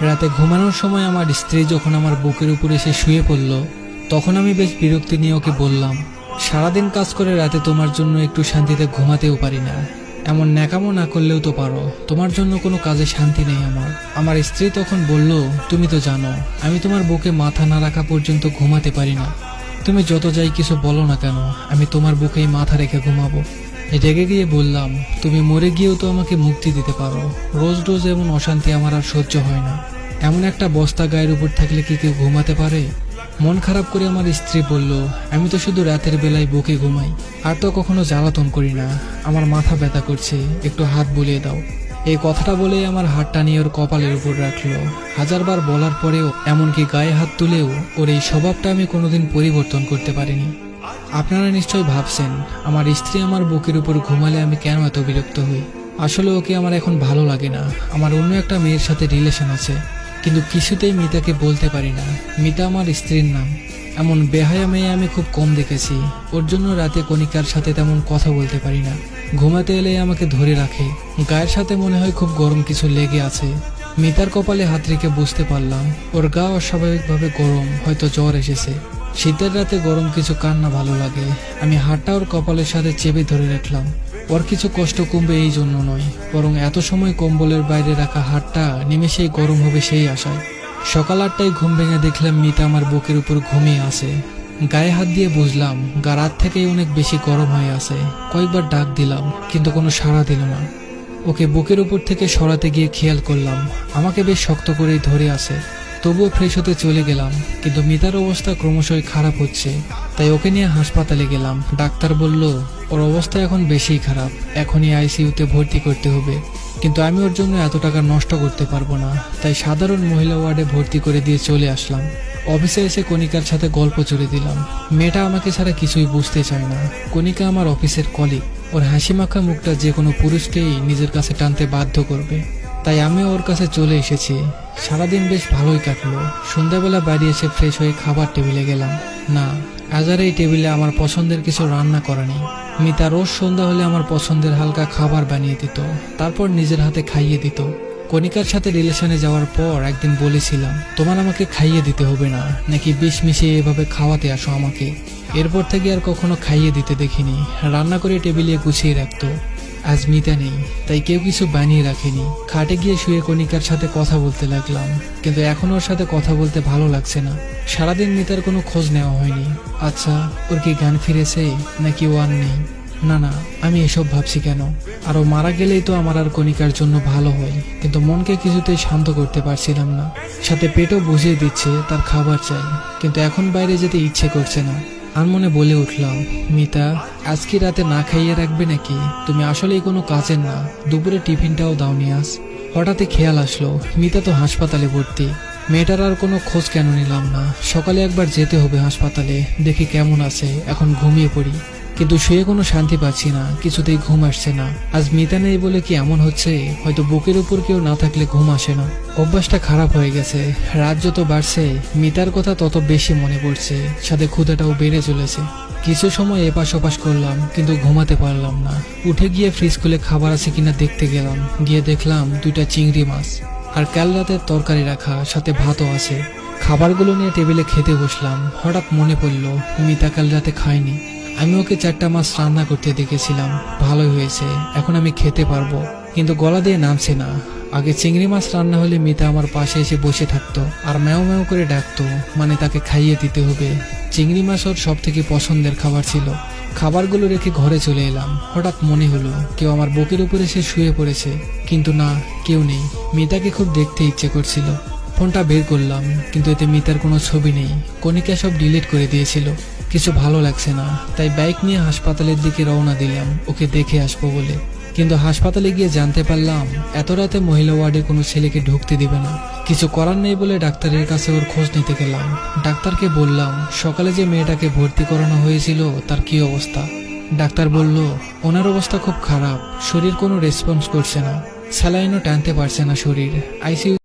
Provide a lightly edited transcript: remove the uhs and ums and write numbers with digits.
রাতে ঘুমানোর সময় আমার স্ত্রী যখন আমার বুকের উপর এসে শুয়ে পড়ল, তখন আমি বেশ বিরক্তি নিয়ে ওকে বললাম, সারাদিন কাজ করে রাতে তোমার জন্য একটু শান্তিতে ঘুমাতেও পারি না। এমন ন্যাকামো না করলেও তো পারো, তোমার জন্য কোনো কাজে শান্তি নেই আমার। আমার স্ত্রী তখন বলল, তুমি তো জানো আমি তোমার বুকে মাথা না রাখা পর্যন্ত ঘুমাতে পারি না। তুমি যত যাই কিছু বলো না কেন, আমি তোমার বুকেই মাথা রেখে ঘুমাবো। রেগে গিয়ে বললাম, তুমি মরে গিয়েও তো আমাকে মুক্তি দিতে পারো, রোজ রোজ এমন অশান্তি আমার আর সহ্য হয় না। এমন একটা বস্তা গায়ের উপর থাকলে কি কেউ ঘুমাতে পারে? মন খারাপ করে আমার স্ত্রী বলল, আমি তো শুধু রাতের বেলায় বুকে ঘুমাই, আর তো কখনো জ্বালাতন করি না। আমার মাথা ব্যথা করছে, একটু হাত বুলিয়ে দাও। এই কথাটা বলে আমার হাতটা নিয়ে ওর কপালের উপর রাখলো। হাজারবার বলার পরেও, এমনকি গায়ে হাত তুলেও ওর এই স্বভাবটা আমি কোনোদিন পরিবর্তন করতে পারিনি। আপনারা নিশ্চয়ই ভাবছেন, আমার স্ত্রী আমার বুকের উপর ঘুমালে আমি কেন এত বিরক্ত হই। আসলে ওকে আমার এখন ভালো লাগে না। আমার অন্য একটা মেয়ের সাথে রিলেশন আছে, কিন্তু কিছুতেই মিতাকে বলতে পারি না। মিতা আমার স্ত্রীর নাম। এমন বেহায়া মেয়ে আমি খুব কম দেখেছি। ওর জন্য রাতে কণিকার সাথে তেমন কথা বলতে পারি না। ঘুমাতে এলে আমাকে ধরে রাখে, গায়ের সাথে মনে হয় খুব গরম কিছু লেগে আছে। মিতার কপালে হাত রেখে বুঝতে পারলাম ওর গা অস্বাভাবিকভাবে গরম, হয়তো জ্বর এসেছে। শীতের রাতে গরম কিছু কার না ভালো লাগে। আমি হাতটা ওর কপালের সাথে চেপে ধরে রাখলাম। ওর কিছু কষ্ট কমবে এই জন্য নয়, বরং এত সময় কম্বলের বাইরে রাখা হাতটা নিমেষেই গরম হবে সেই আশায়। সকাল 8টায় ঘুম ভেঙে দেখলাম মিতা আমার বুকের উপর ঘুমিয়ে আছে। গায়ে হাত দিয়ে বুঝলাম গা রাত থেকেই অনেক বেশি গরম হয়ে আছে। কয়েকবার ডাক দিলাম, কিন্তু কোনো সাড়া দিল না। ওকে বুকের উপর থেকে সরাতে গিয়ে খেয়াল করলাম আমাকে বেশ শক্ত করেই ধরে আছে। তবুও ফ্রেশ হতে চলে গেলাম, কিন্তু মিতার অবস্থা ক্রমশই খারাপ হচ্ছে। তাই ওকে নিয়ে হাসপাতালে গেলাম। ডাক্তার বলল ওর অবস্থা এখন বেশি খারাপ, এখনই আইসিইউতে ভর্তি করতে হবে। কিন্তু আমি ওর জন্য এত টাকা নষ্ট করতে পারবো না, তাই সাধারণ মহিলা ওয়ার্ডে ভর্তি করে দিয়ে চলে আসলাম। অফিসে এসে কণিকার সাথে গল্প জুড়ে দিলাম। মেয়েটা আমাকে ছাড়া কিছুই বুঝতে চায় না। কণিকা আমার অফিসের কলিগ। ওর হাসি মাখা মুখটা যে কোনো পুরুষকেই নিজের কাছে টানতে বাধ্য করবে। তাই আমি ওর কাছে চলে এসেছি। সারাদিন বেশ ভালোই কাটলো। সন্ধ্যাবেলা বাড়ি এসে ফ্রেশ হয়ে খাবার টেবিলে গেলাম। না, আজ আর এই টেবিলে আমার পছন্দের কিছু রান্না করা নেই। মিতা রোজ সন্ধ্যা হলে আমার পছন্দের হালকা খাবার বানিয়ে দিত, তারপর নিজের হাতে খাইয়ে দিত। কণিকার সাথে রিলেশনে যাওয়ার পর একদিন বলেছিলাম, তোমার আমাকে খাইয়ে দিতে হবে না, নাকি বিষ মিশিয়ে এভাবে খাওয়াতে আসো আমাকে। এরপর থেকে আর কখনো খাইয়ে দিতে দেখিনি। রান্না করে টেবিলে গুছিয়ে রাখতো। আজ মিতা নেই, তাই কেউ কিছু বানিয়ে রাখেনি। খাটে গিয়ে শুয়ে কণিকার সাথে কথা বলতে লাগলাম, কিন্তু এখন ওর সাথে কথা বলতে ভালো লাগছে না। সারাদিন মিতার কোনো খোঁজ নেওয়া হয়নি। আচ্ছা, ওর কি জ্ঞান ফিরেছে নাকি ও আর নেই? না না, আমি এসব ভাবছি কেন? আরো মারা গেলেই তো আমার আর কণিকার জন্য ভালো হয়, কিন্তু মনকে কিছুতেই শান্ত করতে পারছিলাম না। সাথে পেটও বুঝিয়ে দিচ্ছে তার খাবার চাই, কিন্তু এখন বাইরে যেতে ইচ্ছে করছে না। আর মনে বলে উঠলাম, মিতা, আজকে রাতে না খাইয়ে রাখবে নাকি? তুমি আসলেই কোনো কাজের না। দুপুরে টিফিনটাও দাওনি আজ। হঠাৎই খেয়াল আসলো মিতা তো হাসপাতালে ভর্তি। মেয়েটার আর কোনো খোঁজ কেন নিলাম না? সকালে একবার যেতে হবে হাসপাতালে, দেখি কেমন আছে। এখন ঘুমিয়ে পড়ি, কিন্তু শুয়ে কোনো শান্তি পাচ্ছি না, কিছুতেই ঘুম আসছে না। আজ মিতা নেই বলে কি এমন হচ্ছে? হয়তো বুকের উপর কেউ না থাকলে ঘুম আসে না। অভ্যাসটা খারাপ হয়ে গেছে। রাত যত বাড়ছে মিতার কথা তত বেশি মনে পড়ছে, সাথে ক্ষুধাটাও বেড়ে চলেছে। কিছু সময় এপাশ ওপাশ করলাম, কিন্তু ঘুমাতে পারলাম না। উঠে গিয়ে ফ্রিজ খুলে খাবার আছে কিনা দেখতে গেলাম। গিয়ে দেখলাম 2টা চিংড়ি মাছ আর কাল রাতের তরকারি রাখা, সাথে ভাতও আছে। খাবারগুলো নিয়ে টেবিলে খেতে বসলাম। হঠাৎ মনে পড়লো মিতা কাল রাতে খায়নি। আমি ওকে 4টা মাছ রান্না করতে দেখেছিলাম, ভালোই হয়েছে। এখন আমি খেতে পারবো, কিন্তু গলা দিয়ে নামছে না। আগে চিংড়ি মাছ রান্না হলে মিতা আমার পাশে এসে বসে থাকতো আর ম্যাও ম্যাও করে ডাকতো, মানে তাকে খাইয়ে দিতে হবে। চিংড়ি মাছ ওর সব থেকে পছন্দের খাবার ছিল। খাবারগুলো রেখে ঘরে চলে এলাম। হঠাৎ মনে হলো কেউ আমার বুকের উপরে সে শুয়ে পড়েছে, কিন্তু না, কেউ নেই। মিতাকে খুব দেখতে ইচ্ছে করছিল। ফোনটা বের করলাম, কিন্তু এতে মিতার কোনো ছবি নেই। কণিকা সব ডিলিট করে দিয়েছিল। কিছু ভালো লাগছে না, তাই বাইক নিয়ে হাসপাতালের দিকে রওনা দিলাম ওকে দেখে আসবো বলে। কিন্তু হাসপাতালে গিয়ে জানতে পারলাম এত রাতে মহিলা ওয়ার্ডে কোনো ছেলেকে ঢুকতে দিবে না। কিছু করার নেই বলে ডাক্তারের কাছে ওর খোঁজ নিতে গেলাম। ডাক্তারকে বললাম সকালে যে মেয়েটাকে ভর্তি করানো হয়েছিল তার কি অবস্থা। ডাক্তার বলল ওনার অবস্থা খুব খারাপ, শরীর কোনো রেসপন্স করছে না, স্যালাইনও টানতে পারছে না শরীর, আইসিইউ